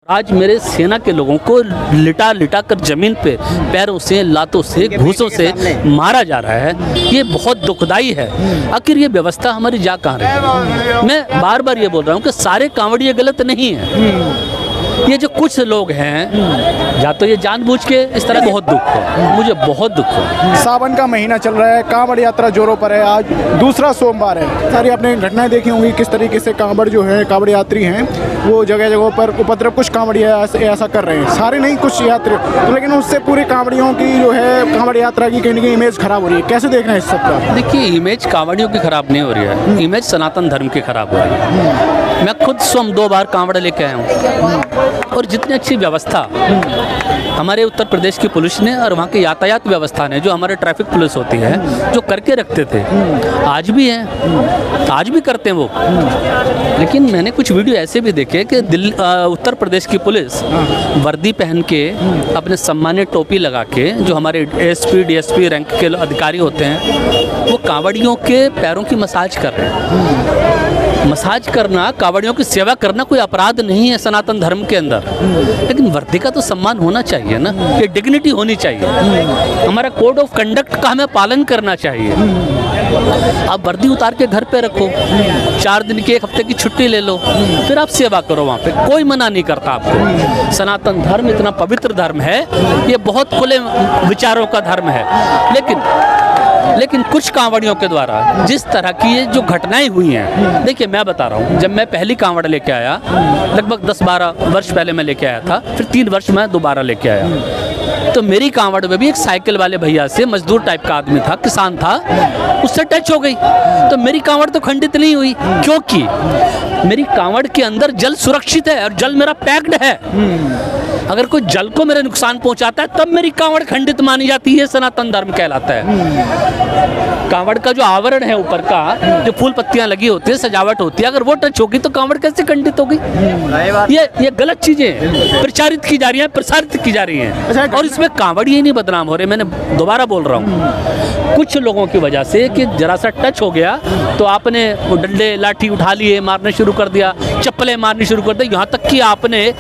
आज मेरे सेना के लोगों को लिटा लिटा कर जमीन पे पैरों से, लातों से, घूसों से मारा जा रहा है। ये बहुत दुखदाई है। आखिर ये व्यवस्था हमारी जा कहाँ रही? मैं बार बार ये बोल रहा हूँ कि सारे कांवड़िए गलत नहीं हैं। ये जो कुछ लोग हैं, या तो ये जानबूझ के इस तरह, बहुत दुख है, मुझे बहुत दुख है। सावन का महीना चल रहा है, कांवड़ यात्रा जोरों पर है, आज दूसरा सोमवार है। सारी आपने घटनाएं देखी होंगी किस तरीके से कांवड़ जो है, कांवड़ यात्री हैं, वो जगह जगह पर उपद्रव, कुछ कांवड़िया ऐसा कर रहे हैं, सारे नहीं कुछ यात्री, तो लेकिन उससे पूरे कांवड़ियों की जो है कांवड़ यात्रा की कहीं ना कहीं इमेज खराब हो रही है। कैसे देख रहे हैं इस सबका? देखिए, इमेज कांवड़ियों की खराब नहीं हो रही है, इमेज सनातन धर्म की खराब हो रही है। मैं खुद स्वयं 2 बार कांवड़ लेके आया हूँ, और जितनी अच्छी व्यवस्था हमारे उत्तर प्रदेश की पुलिस ने और वहाँ की यातायात व्यवस्था ने, जो हमारे ट्रैफिक पुलिस होती है, जो करके रखते थे, आज भी हैं, आज भी करते हैं वो। लेकिन मैंने कुछ वीडियो ऐसे भी देखे कि उत्तर प्रदेश की पुलिस वर्दी पहन के, अपने सम्मान्य टोपी लगा के, जो हमारे एसपी डीएसपी रैंक के लेकारी होते हैं, वो कांवड़ियों के पैरों की मसाज कर रहे हैं। मसाज करना, कांवड़ियों की सेवा करना कोई अपराध नहीं है सनातन धर्म के अंदर, लेकिन वर्दी का तो सम्मान होना चाहिए ना, ये डिग्निटी होनी चाहिए। हमारा कोड ऑफ कंडक्ट का हमें पालन करना चाहिए। आप वर्दी उतार के घर पे रखो, 4 दिन की, 1 हफ्ते की छुट्टी ले लो, फिर आप सेवा करो वहाँ पे, कोई मना नहीं करता आपको। सनातन धर्म इतना पवित्र धर्म है, ये बहुत खुले विचारों का धर्म है। लेकिन कुछ कांवड़ियों के द्वारा जिस तरह की ये जो घटनाएं हुई हैं, देखिए मैं बता रहा हूँ, जब मैं पहली कांवड़ लेके आया, लगभग 10-12 वर्ष पहले मैं लेके आया था, फिर 3 वर्ष मैं दोबारा लेके आया, तो मेरी कांवड़ में भी एक साइकिल वाले भैया से, मजदूर टाइप का आदमी था, किसान था, उससे टच हो गई, तो मेरी कांवड़ तो खंडित नहीं हुई, क्योंकि मेरी कांवड़ के अंदर जल सुरक्षित है और जल मेरा पैक्ड है। अगर कोई जल को मेरे नुकसान पहुंचाता है तब मेरी कांवड़ खंडित मानी जाती है, सनातन धर्म कहलाता है। कांवड़ का जो आवरण है ऊपर का, जो फूल पत्तियां लगी होती है, सजावट होती है, अगर वो टच होगी तो कांवड़ कैसे खंडित होगी? ये गलत चीजें प्रचारित की जा रही हैं, प्रसारित की जा रही हैं, और इसमें कांवड़ ही नहीं बदनाम हो रहे। मैंने दोबारा बोल रहा हूँ, कुछ लोगों की वजह से कि जरा सा टच हो गया तो आपने डंडे लाठी उठा लिए, मारने शुरू कर दिया, चप्पलें मारनी शुरू कर दी, यहाँ तक कि आपने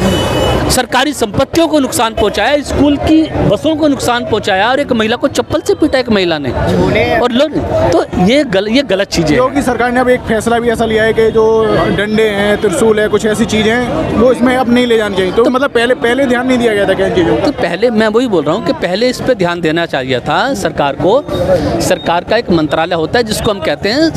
सरकारी संपत्तियों को नुकसान पहुंचाया, स्कूल की बसों को नुकसान पहुंचाया, और एक महिला को चप्पल से पीटा एक महिला ने, और लोग, तो ये गलत चीजें। योगी सरकार ने अब एक फैसला भी ऐसा लिया है कि जो डंडे हैं, त्रिशूल है, कुछ ऐसी चीजें हैं, वो इसमें अब नहीं ले जानी चाहिए। तो मतलब पहले ध्यान नहीं दिया गया था क्या इन चीजों का? तो पहले मैं वही बोल रहा हूँ कि पहले इस पे ध्यान देना चाहिए था सरकार को। सरकार का एक मंत्रालय होता है जिसको हम कहते हैं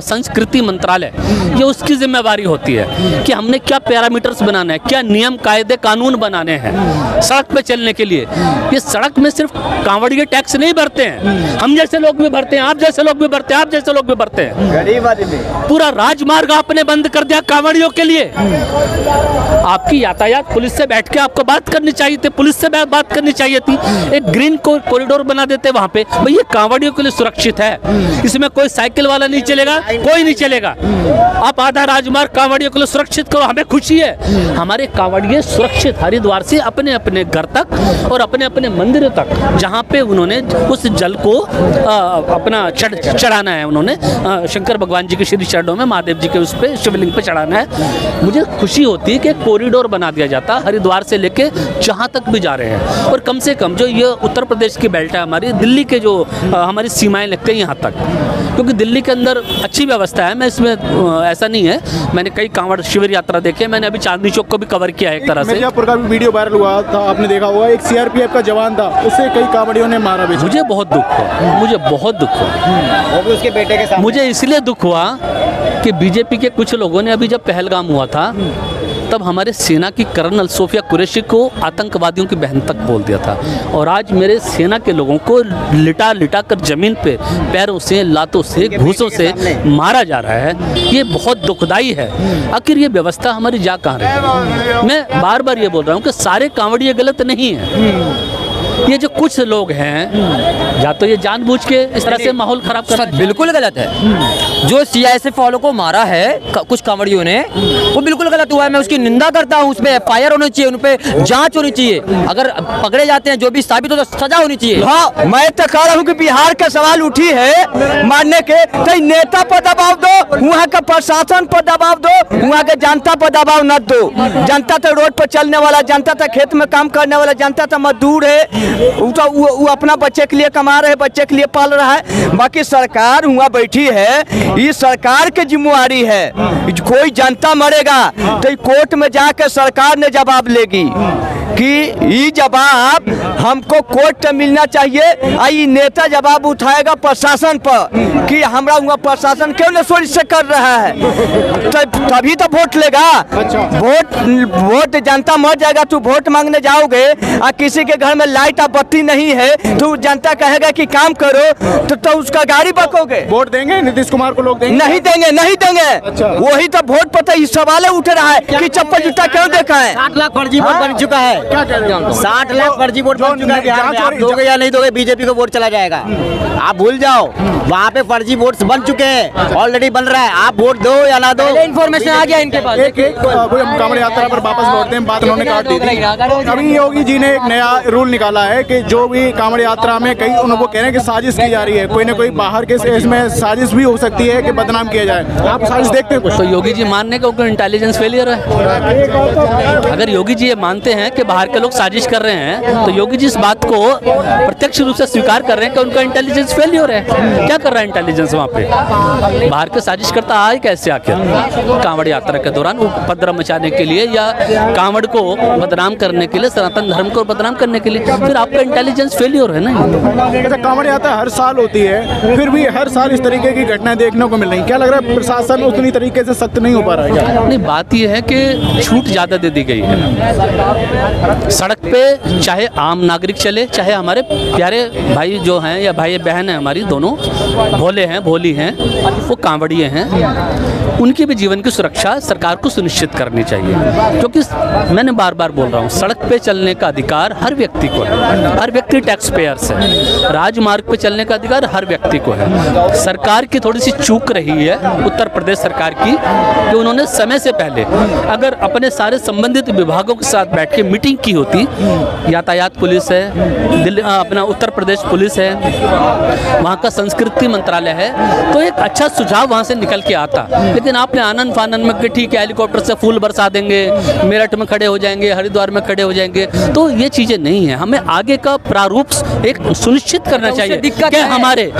संस्कृति मंत्रालय, ये उसकी जिम्मेवारी होती है कि हमने क्या पैरामीटर्स बनाना है, क्या नियम कायदे कानून बनाने हैं सड़क पे चलने के लिए। ये सड़क में सिर्फ कांवड़िए टैक्स नहीं भरते हैं, हम जैसे लोग भी भरते हैं, आप जैसे लोग भी भरते हैं, आप जैसे लोग भी भरते हैं। गरीब आदमी पूरा राजमार्ग आपने बंद कर दिया कांवड़ियों के लिए। आपकी यातायात पुलिस से बैठ के आपको बात करनी चाहिए थी, पुलिस से बात करनी चाहिए थी, एक ग्रीन कॉरिडोर बना देते वहाँ पे, भाई ये कांवड़ियों के लिए सुरक्षित है, इसमें कोई साइकिल वाला नहीं चलेगा, कोई नहीं चलेगा। आप आधा राजमार्ग कांवड़ियों के लिए सुरक्षित करो, हमें खुशी है। हमारे कांवड़िए सुरक्षित हरिद्वार से अपने अपने घर तक और अपने अपने मंदिरों तक, जहाँ पे उन्होंने उस जल को अपना चढ़ाना है, उन्होंने शंकर भगवान जी के श्री चरणों में, महादेव जी के उस पे शिवलिंग पे चढ़ाना है। मुझे खुशी होती है कि कॉरिडोर बना दिया जाता हरिद्वार से लेके जहाँ तक भी जा रहे हैं, और कम से कम जो ये उत्तर प्रदेश की बेल्ट है हमारी, दिल्ली के जो हमारी सीमाएं लगते हैं यहाँ तक, क्योंकि दिल्ली के अंदर अच्छी व्यवस्था है। मैं इसमें ऐसा नहीं है, मैंने कई कांवड़ शिविर यात्रा देखे, मैंने अभी चांदनी चौक को भी कवर किया है एक तरह से। मिर्जापुर का भी वीडियो वायरल हुआ था, आपने देखा होगा, एक सीआरपीएफ का जवान था, उससे कई कांवड़ियों ने मारा भी। मुझे बहुत दुख हुआ, मुझे बहुत दुख हुआ, वो भी उसके बेटे के साथ। मुझे इसलिए दुख हुआ कि बीजेपी के कुछ लोगों ने, अभी जब पहलगाम हुआ था तब हमारे सेना की कर्नल सोफिया कुरैशी को आतंकवादियों की बहन तक बोल दिया था, और आज मेरे सेना के लोगों को लिटा लिटा कर जमीन पे पैरों से, लातों से, घूसों से मारा जा रहा है। ये बहुत दुखदाई है। आखिर ये व्यवस्था हमारी जा कहाँ रही? मैं बार बार ये बोल रहा हूँ कि सारे कांवड़िए गलत नहीं हैं। ये जो कुछ लोग हैं या तो ये जानबूझ के इस तरह से माहौल खराब कर रहे हैं। बिल्कुल गलत है। जो सीआईएसएफ वालों को मारा है कुछ कांवड़ियों ने, वो बिल्कुल गलत हुआ है। मैं उसकी निंदा करता हूँ। उस पर एफआईआर होनी चाहिए, उन पर जांच होनी चाहिए। अगर पकड़े जाते हैं जो भी साबित हो तो सजा होनी चाहिए। हाँ, मैं तो कह रहा हूँ कि बिहार का सवाल उठी है मानने के, तो नेता पर दबाव दो, वहाँ का प्रशासन पर दबाव दो, वहाँ के जनता पर दबाव न दो। जनता तो रोड पर चलने वाला, जनता तो खेत में काम करने वाला, जनता तो मजदूर है, वो अपना बच्चे के लिए कमा रहे, बच्चे के लिए पाल रहा है। बाकी सरकार वहाँ बैठी है, ये सरकार की जिम्मेवारी है। कोई जनता मरेगा तो कोर्ट में जाकर सरकार ने जवाब लेगी कि ये जवाब हमको कोर्ट में मिलना चाहिए। आई नेता जवाब उठाएगा प्रशासन पर कि हमारा वहाँ प्रशासन क्यों न सोच से कर रहा है, तभी तो वोट लेगा। वोट जनता मर जाएगा। तू वोट मांगने जाओगे और किसी के घर में लाइट और बत्ती नहीं है, तो जनता कहेगा कि काम करो, तो उसका गाड़ी बकोगे। वोट देंगे नीतीश कुमार को लोग देंगे? नहीं देंगे, नहीं देंगे। अच्छा। वही तो वोट पता इस सवाल उठ रहा है कि चप्पल जूता क्यों देखा है। 60 लाख फर्जी वोट बन चुका है। क्या कह रहे हो? 60 लाख फर्जी वोट बन चुका है बिहार में। आप दोगे या नहीं दोगे, बीजेपी को वोट चला जाएगा। आप भूल जाओ, वहाँ पे फर्जी वोट बन चुके हैं, ऑलरेडी बन रहा है। आप वोट दो या ना दो, इन्फॉर्मेशन आ गया इनके पास। एक कांवड़ यात्रा पर वापस लौटते हैं, बात उन्होंने काट दी थी। अभी योगी जी ने एक नया रूल निकाला है कि जो भी कांवड़ यात्रा में कई उनको कह रहे हैं कि साजिश की जा रही है, कोई ना कोई बाहर के इसमें साजिश भी हो सकती है कि बदनाम किया जाए। आप साजिश देखते हैं कुछ? तो योगी जी मानने का उनका इंटेलिजेंस फेलियर है। अगर योगी जी ये मानते हैं कि बाहर के लोग साजिश कर रहे हैं, तो योगी जी इस बात को प्रत्यक्ष रूप से स्वीकार कर रहे हैं कि उनका इंटेलिजेंस फेलियर है। क्या कर रहा है इंटेलिजेंस वहाँ पे? बाहर के साजिश करता आए कैसे आखिर कांवड़ यात्रा के दौरान उपद्रव मचाने के लिए या कांवड़ को बदनाम करने के लिए, सनातन धर्म को बदनाम करने के लिए? फिर आपका इंटेलिजेंस फेलियर है ना। कांवड़ यात्रा हर साल होती है, फिर भी हर साल इस तरीके की घटनाएं देखने को मिल रही। क्या लग रहा है प्रशासन उतनी तरीके से सख्त नहीं हो पा रहा है? नहीं, बात यह है कि छूट ज़्यादा दे दी गई है। सड़क पे चाहे आम नागरिक चले, चाहे हमारे प्यारे भाई जो हैं या भाई बहन हैं हमारी, दोनों भोले हैं भोली हैं, वो कांवड़िए हैं, उनकी भी जीवन की सुरक्षा सरकार को सुनिश्चित करनी चाहिए। क्योंकि मैंने बार बार बोल रहा हूँ, सड़क पे चलने का अधिकार हर व्यक्ति को है। हर व्यक्ति टैक्स पेयर्स है। राजमार्ग पे चलने का अधिकार हर व्यक्ति को है। सरकार की थोड़ी सी चूक रही है, उत्तर प्रदेश सरकार की, कि उन्होंने समय से पहले अगर अपने सारे संबंधित विभागों के साथ बैठ के मीटिंग की होती, यातायात पुलिस है, दिल्ली अपना उत्तर प्रदेश पुलिस है, वहाँ का संस्कृति मंत्रालय है, तो एक अच्छा सुझाव वहाँ से निकल के आता। लेकिन आपने आनंद फानन में कि ठीक है हेलीकॉप्टर से फूल बरसा देंगे, मेरठ में खड़े हो जाएंगे, हरिद्वार में खड़े हो जाएंगे, तो ये चीज़ें नहीं है। हमें आगे का प्रारूप एक सुनिश्चित करना चाहिए कि हमारे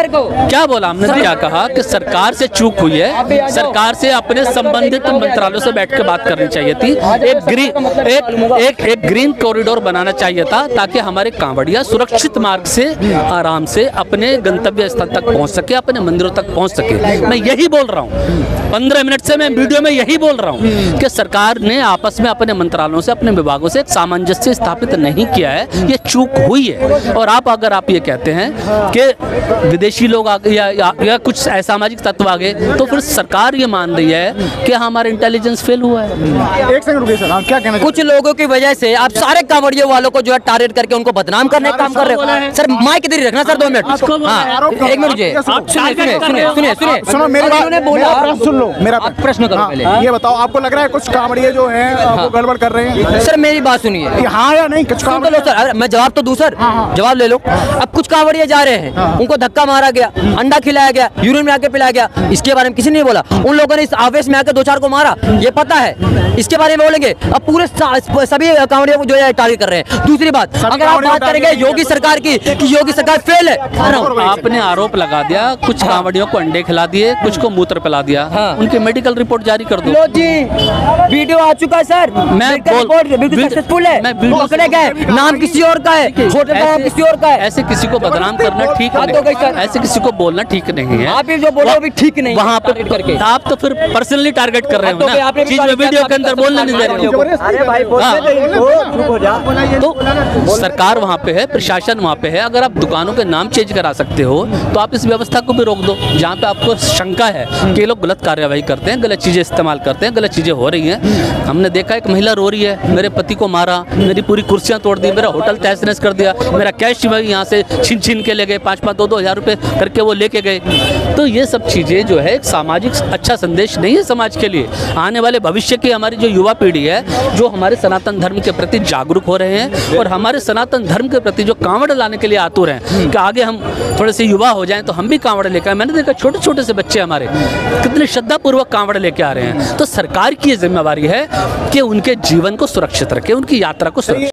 क्या बोला हमने, क्या कहा कि सरकार से चूक हुई है, सरकार से अपने संबंधित मंत्रालयों से बैठ के बात करनी चाहिए थी। एक ग्रीन कॉरिडोर बनाना चाहिए था ताकि हमारे कांवड़िया सुरक्षित मार्ग से आराम से अपने गंतव्य स्थल तक पहुंच सके, अपने मंदिरों तक पहुंच सके। मैं यही बोल रहा हूं, 15 मिनट से मैं वीडियो में यही बोल रहा हूं कि सरकार ने आपस में अपने मंत्रालयों से, अपने विभागों से एक सामंजस्य स्थापित नहीं किया है। ये चूक हुई है। और अगर आप ये कहते हैं कि विदेशी लोग आ गए या कुछ असामाजिक तत्व आ गए, तो फिर सरकार ये मान रही है कि हमारा इंटेलिजेंस फेल हुआ है। एक सेकंड रुकिए सर, आप क्या कहना? कुछ लोगों की वजह से आप सारे कांवड़ियों वालों को जो है टारगेट करके उनको बदनाम करने का काम कर रहे हो। सर माइक इधर ही रखना सर, 2 मिनट। हाँ, एक मिनट रुकिए, सुनो मेरी बात, सुन लो मेरा प्रश्न करो पहले। ये बताओ, आपको लग रहा है कुछ कांवड़िए जो हैं वो गड़बड़ कर रहे हैं? सर मेरी बात सुनिए, हाँ या नहीं? कुछ सुन लो सर, मैं जवाब तो दूं सर, जवाब ले लो। अब कुछ कांवड़िए जा रहे हैं, उनको धक्का मारा गया, अंडा खिलाया गया, यूरिन में आके पिलाया गया, इसके बारे में किसी ने नहीं बोला। उन लोगों ने इस आवेश में आकर 2-4 को मारा, ये पता है, इसके बारे में बोलेंगे। अब पूरे सभी कांवड़ियों को जो है टारगेट कर रहे हैं। दूसरी बात, अगर आप बात करेंगे योगी सरकार की कि योगी सरकार फेल है, आपने आरोप लगा दिया, कुछ कांवड़ियों को अंडे खिला दिए, कुछ को मूत्र पिला दिया, उनकी मेडिकल रिपोर्ट जारी कर दो। लो जी, वीडियो आ चुका है सर, सक्सेसफुल है, पकड़े गए, नाम किसी और का है, होटल का नाम किसी और का है। ऐसे किसी को बदनाम करना ठीक नहीं, ऐसे किसी को बोलना ठीक नहीं है। आप जो बोलो भी ठीक नहीं। वहाँ पे करके आप तो फिर पर्सनली टारगेट कर रहे हो ना, चीज में वीडियो के अंदर बोलना नहीं दे रहे हो। अरे भाई तो सरकार वहाँ पे है, प्रशासन वहाँ पे है। अगर आप दुकानों के नाम चेंज करा सकते हो तो आप इस व्यवस्था को भी रोक दो। जहाँ पे आपको शंका है कि ये लोग गलत कार्यवाही करते हैं, गलत चीज़ें इस्तेमाल करते हैं, गलत चीज़ें हो रही हैं। हमने देखा एक महिला रो रही है, मेरे पति को मारा, मेरी पूरी कुर्सियाँ तोड़ दी, मेरा होटल तहस नहस कर दिया, मेरा कैश यहाँ से छीन के ले गए, 5-5, 2-2 हज़ार रुपये करके वो लेके गए। तो ये सब चीज़ें जो है एक सामाजिक अच्छा संदेश नहीं है समाज के लिए। आने वाले भविष्य की हमारी जो युवा पीढ़ी है, जो हमारे सनातन धर्म के प्रति जागरूक हो रहे हैं और हमारे सनातन धर्म के प्रति जो कांवड़ लाने के लिए आतुर हैं कि आगे हम थोड़े से युवा हो जाएं तो हम भी कांवड़ लेकर आए। मैंने देखा छोटे छोटे से बच्चे हमारे कितने श्रद्धापूर्वक कांवड़ लेके आ रहे हैं। तो सरकार की ये जिम्मेवारी है कि उनके जीवन को सुरक्षित रखे, उनकी यात्रा को सुरक्षित